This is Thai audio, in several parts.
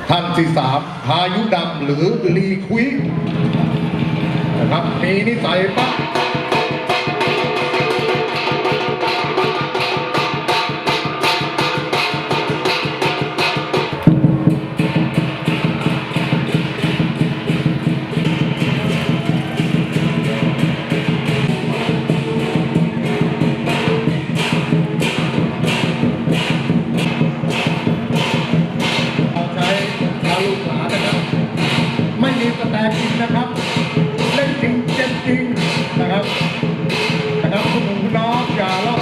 ท่านที่3พายุดำหรือลีคุยนะครับมีนิสัยปั๊บแต่จริงนะครับเล่นจริงเจ็บจริงนะครับคุณหนุ่มน้องอย่าลอก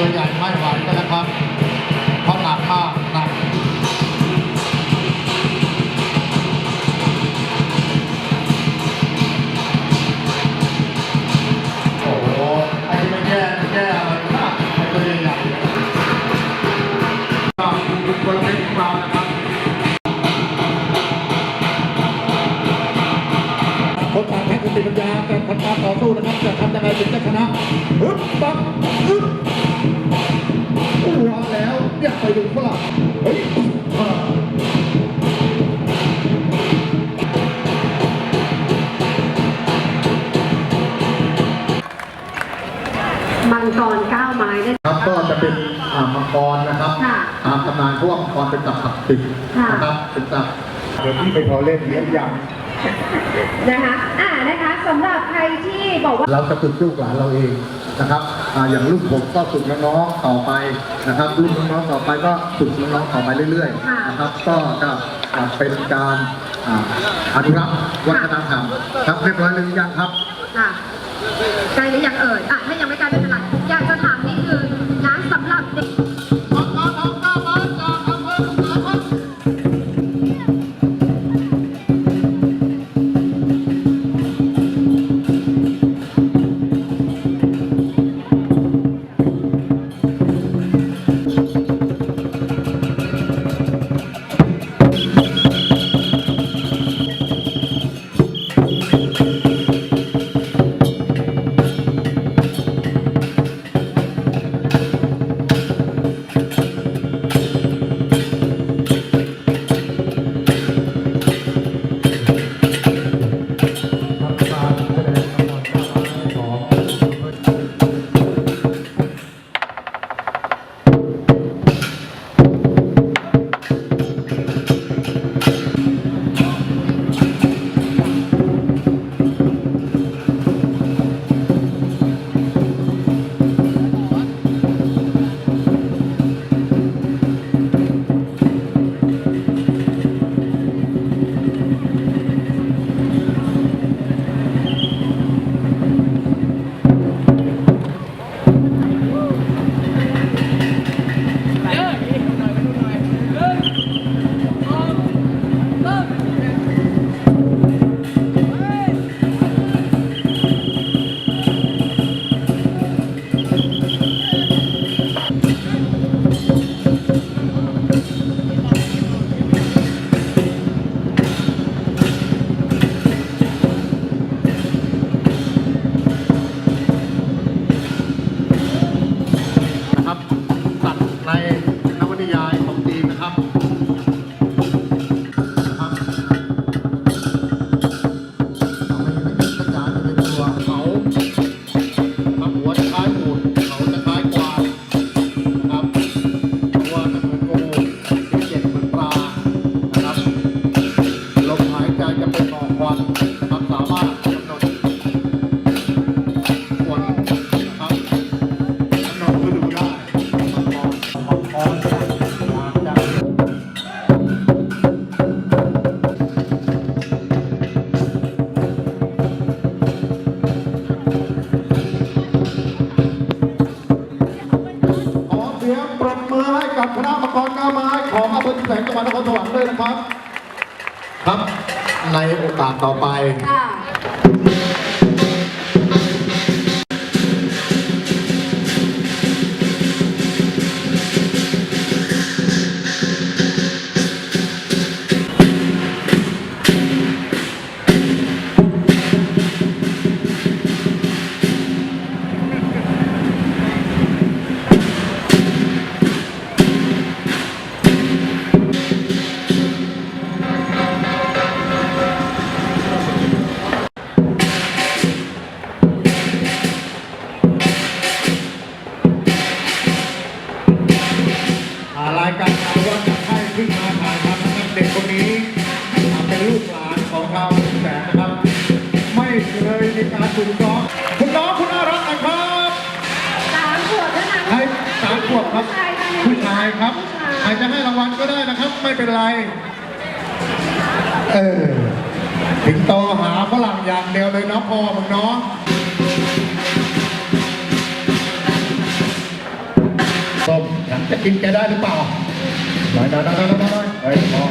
ตัวใหญ่ไม่ไหวกันแล้วครับเพราะหนักมากหนักโอ้โหไอ้ที่ไม่แย่อะไรมากไอ้ตัวใหญ่ก็ดูคนละเม็ดของเรานะครับคนทางแพทย์สติปัญญาแต่คนการต่อสู้นะครับจะทำยังไงถึงจะชนะฮึบปั๊บฮึบวางแล้วอยากไปดูฝรั่งเฮ้ยมังกร9 ไม้ได้ครับก็จะเป็นมังกรนะครับตามตำนานเพราะว่ามังกรเป็นสัตว์ศักดิ์สิทธิ์นะครับเป็นสัตว์เดี๋ยวที่ไปพอเล่นเลี้ยงยังนะคะสำหรับใครที่บอกว่าเราจะฝึกลูกหลานเราเองนะครับอย่างรุ่นผมก็ฝึกน้องๆต่อไปนะครับรุ่นน้องๆต่อไปก็ฝึกน้องๆต่อไปเรื่อยๆนะครับก็จะเป็นการอนุรักษ์วัฒนธรรมครับเรียบร้อยหรือยังครับใกล้หรือยังเอ่ยถ้ายังไม่ใกล้ไม่เป็นไรอยากจะถามนิดนึงนะสำหรับเด็ก วัดนครสวรรค์ด้วยนะครับ ครับในโอกาสต่อไป ค่ะรายการเราว่าจะให้ขึ้นมาถ่ายทำนะครับเด็กคนนี้เป็นลูกหลานของเราแสนนะครับ ไม่เคยมีการฝึกซ้อมคุณน้องคุณน่ารักนะครับ 3 ขวบแล้วนะ ให้3 ขวบครับผู้ชายครับใครจะให้รางวัลก็ได้นะครับไม่เป็นไรถึงโตหาฝรั่งอย่างเดียวเลยเนาะพ่อมึงเนาะส้มฉันจะกินแกได้หรือเปล่าหน่อยเฮ้ยพ่อ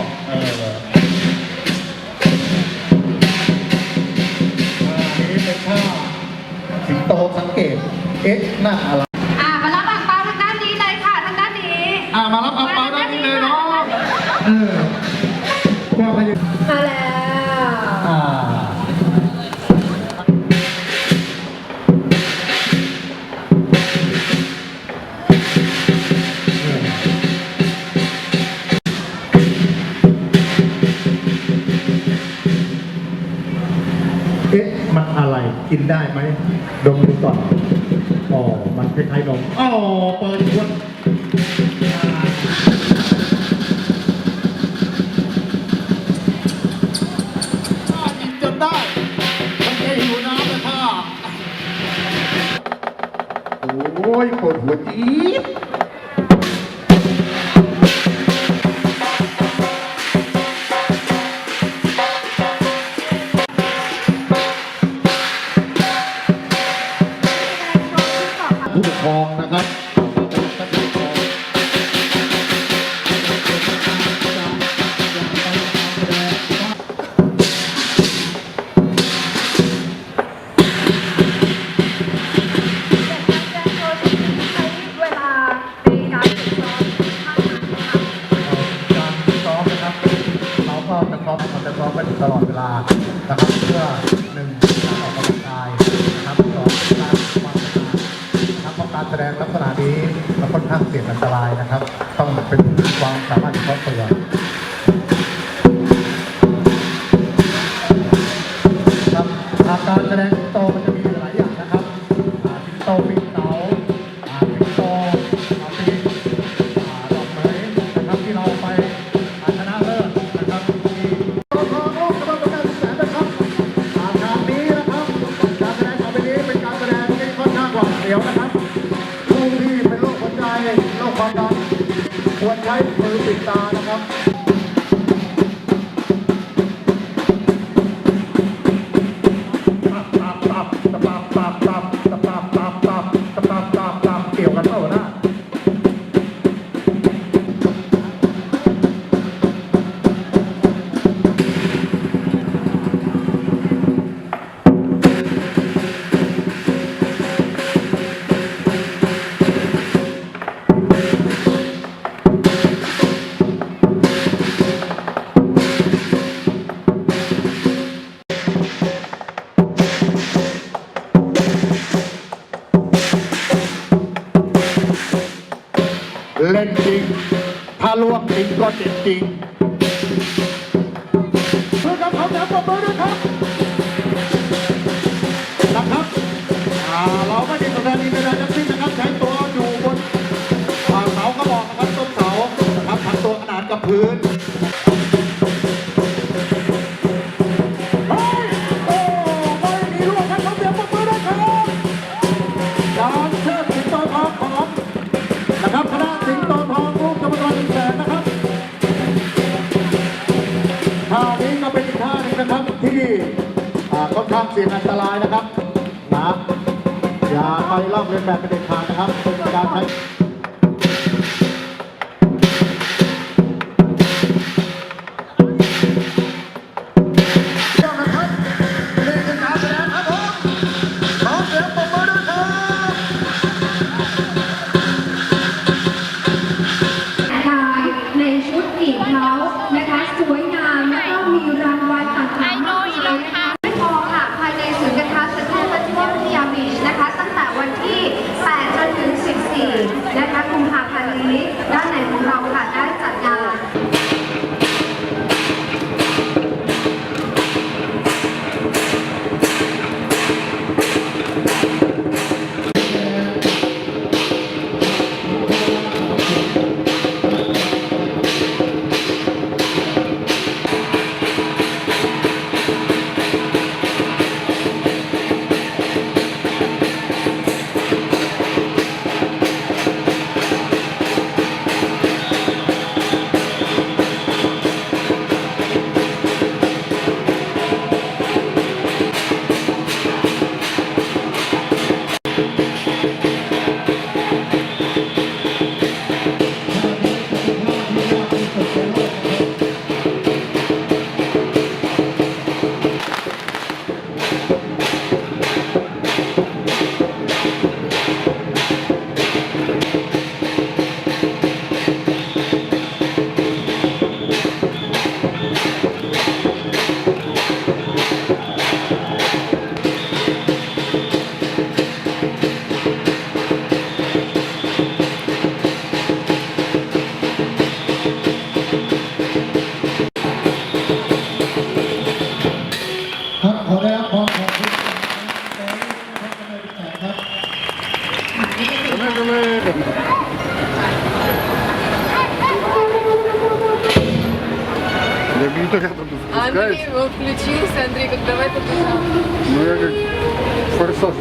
นี่เป็นท่าสิงโตสังเกตหน้าอะไรมารับอังเปาทางด้านนี้เลยค่ะทางด้านนี้ มารับอังเปาด้านนี้เลยเนาะพวกพยุมาแล้วมันอะไรกินได้ไหมดมดูก่อนอ๋อมันคล้ายๆนมอ๋อเปิดขวดกินจนได้มันแค่หิวน้ำเลยค่ะโอ้ยปวดหัวจี๊ดผู้ปกครองนะครับจะซ้อมไปตลอดเวลานะครับเพื่อ1การออกกำลังกายนะครับ2การความชำนาญนะครับเพราะการแสดงลักษณะนี้มันค่อนข้างเสี่ยงอันตรายนะครับต้องเป็นความสามารถเฉพาะตัวครับการแสดงสิงโตมันจะมีหลายอย่างนะครับสิงโตปีนเสาสิงโตปีนดอกไม้นะครับที่เราไปชนะเลิศนะครับเดี๋ยวนะครับผู้ที่เป็นโรคหัวใจโรคความดันควรใช้มือปิดตานะครับเกี่ยวกันเปล่านะเล่นจริงถ้าล่วงจริงก็เจ็บจริงเพื่อนกับเขาแถวปรบมือด้วยครับนะครับเราไม่ได้แสดงอินเตอร์เน็ตทั้งสิ้นนะครับใช้ตัวอยู่บนเสากระบอกนะครับต้นเสานะครับพันตัวขนานกับพื้นนะครับคณะสิงโตทองลูกกรรมการ100,000นะครับท่านี้ก็เป็นอีกท่าหนึ่งนะครับที่ค่อนข้างเสี่ยงอันตรายนะครับนะอย่าไปลอกเลียนแบบเป็นเด็ดขาดนะครับเป็นการใช้ Я не то рядом Андрей, он включился, Андрей, как давай побежал. Ну я как форсаж.